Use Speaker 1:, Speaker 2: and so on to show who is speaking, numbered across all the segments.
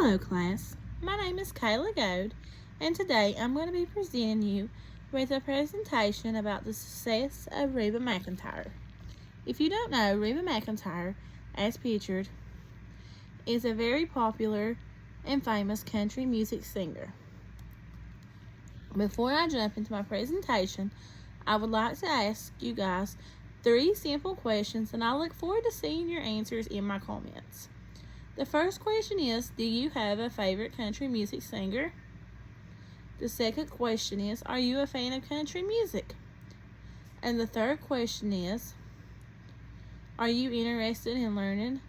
Speaker 1: Hello class, my name is Kayla Goad, and today I'm going to be presenting you with a presentation about the success of Reba McEntire. If you don't know, Reba McEntire, as pictured, is a very popular and famous country music singer. Before I jump into my presentation, I would like to ask you guys 3 simple questions, and I look forward to seeing your answers in my comments. The first question is, do you have a favorite country music singer? The second question is, are you a fan of country music? And the third question is, are you interested in learning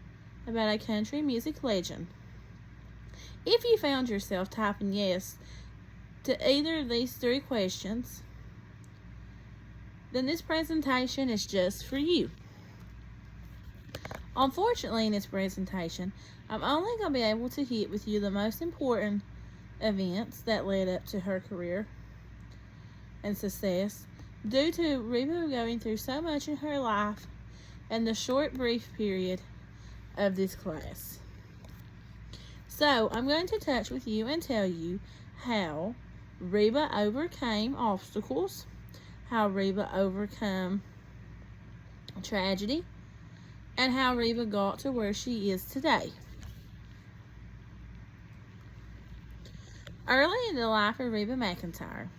Speaker 1: about a country music legend? If you found yourself typing yes to either of these 3 questions, then this presentation is just for you. Unfortunately, in this presentation, I'm only going to be able to hit with you the most important events that led up to her career and success due to Reba going through so much in her life and the short, brief period of this class. So, I'm going to touch with you and tell you how Reba overcame obstacles, how Reba overcome tragedy, and how Reba got to where she is today. Early in the life of Reba McEntire.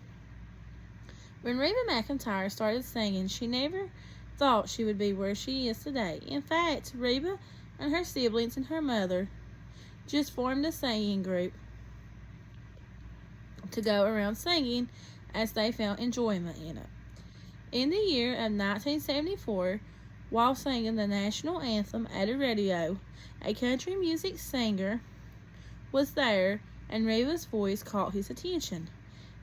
Speaker 1: When Reba McEntire started singing, she never thought she would be where she is today. In fact, Reba and her siblings and her mother just formed a singing group to go around singing as they found enjoyment in it. In the year of 1974, while singing the national anthem at a rodeo, a country music singer was there, and Reba's voice caught his attention.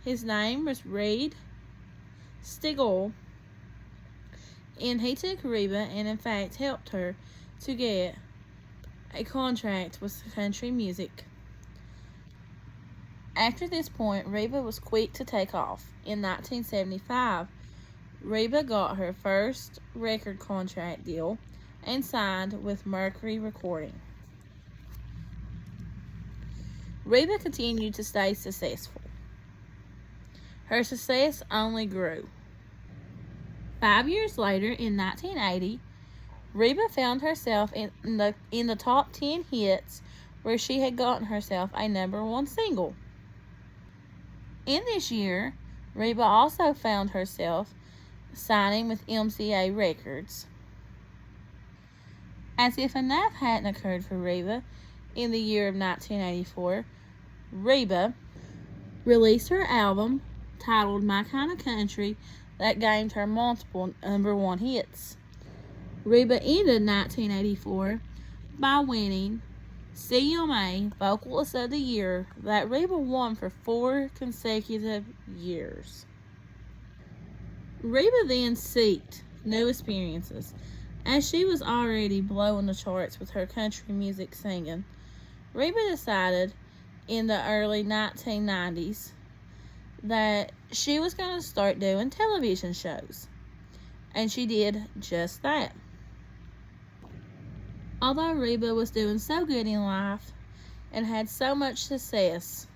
Speaker 1: His name was Reed Stigall, and he took Reba and in fact helped her to get a contract with country music. After this point, Reba was quick to take off. In 1975, Reba got her first record contract deal and signed with Mercury Recording. Reba continued to stay successful. Her success only grew. 5 years later, in 1980, Reba found herself in the top 10 hits, where she had gotten herself a #1 single. In this year, Reba also found herself signing with MCA Records. As if enough hadn't occurred for Reba, in the year of 1984, Reba released her album titled My Kind of Country that gained her multiple #1 hits. Reba ended 1984 by winning CMA Vocalist of the Year that Reba won for 4 consecutive years. Reba then sought new experiences. As she was already blowing the charts with her country music singing, Reba decided in the early 1990s that she was going to start doing television shows. And she did just that. Although Reba was doing so good in life and had so much success,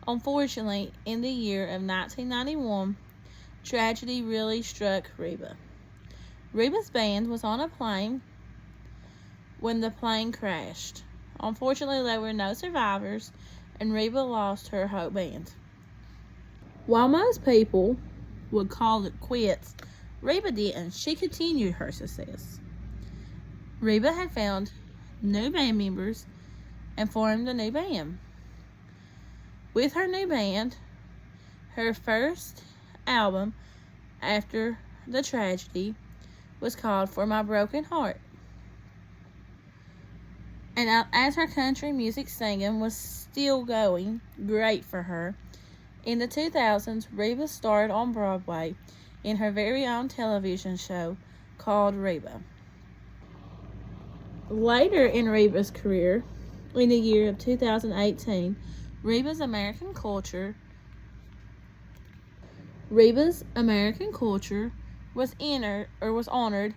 Speaker 1: unfortunately, in the year of 1991, tragedy really struck Reba. Reba's band was on a plane when the plane crashed. Unfortunately, there were no survivors, and Reba lost her whole band. While most people would call it quits, Reba didn't. She continued her success. Reba had found new band members and formed a new band. With her new band, her first album after the tragedy was called For My Broken Heart. And as her country music singing was still going great for her, in the 2000s, Reba starred on Broadway in her very own television show called Reba. Later in Reba's career, in the year of 2018, Reba's American Culture was honored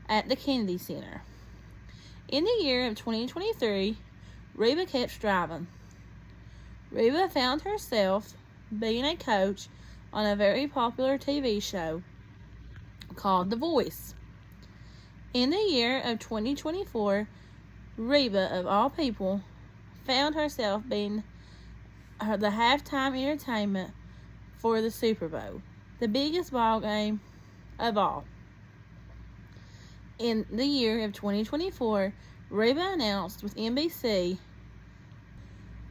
Speaker 1: at the Kennedy Center. In the year of 2023, Reba kept striving. Reba found herself being a coach on a very popular TV show called The Voice. In the year of 2024, Reba, of all people, found herself being the halftime entertainment for the Super Bowl, the biggest ball game of all. In the year of 2024, Reba announced with NBC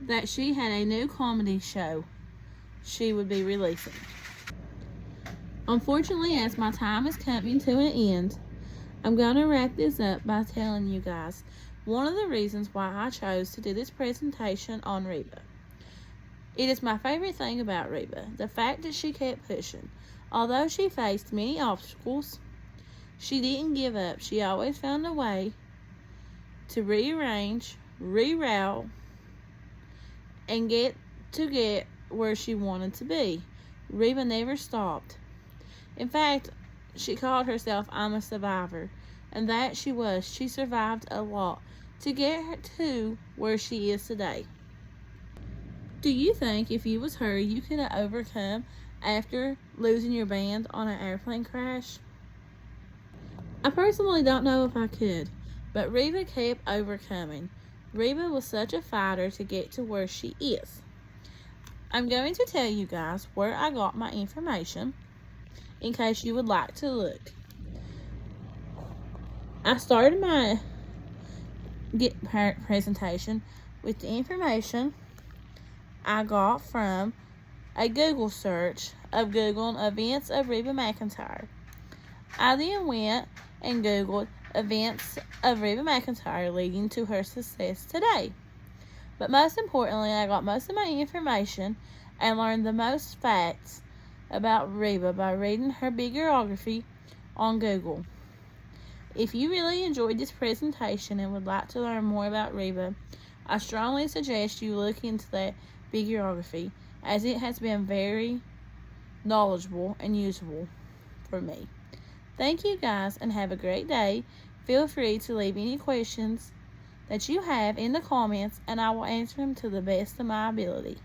Speaker 1: that she had a new comedy show she would be releasing. Unfortunately, as my time is coming to an end, I'm going to wrap this up by telling you guys one of the reasons why I chose to do this presentation on Reba. It is my favorite thing about Reba, the fact that she kept pushing. Although she faced many obstacles, she didn't give up. She always found a way to rearrange, reroute, and get where she wanted to be. Reba never stopped. In fact, she called herself "I'm a survivor," and that she was. She survived a lot to get her to where she is today. Do you think if you was her, you could have overcome after losing your band on an airplane crash? I personally don't know if I could, but Reba kept overcoming. Reba was such a fighter to get to where she is. I'm going to tell you guys where I got my information in case you would like to look. I started my presentation with the information I got from a Google search of Googling events of Reba McEntire. I then went and Googled events of Reba McEntire leading to her success today. But most importantly, I got most of my information and learned the most facts about Reba by reading her bibliography on Google. If you really enjoyed this presentation and would like to learn more about Reba, I strongly suggest you look into that bibliography, as it has been very knowledgeable and useful for me. Thank you guys and have a great day. Feel free to leave any questions that you have in the comments and I will answer them to the best of my ability.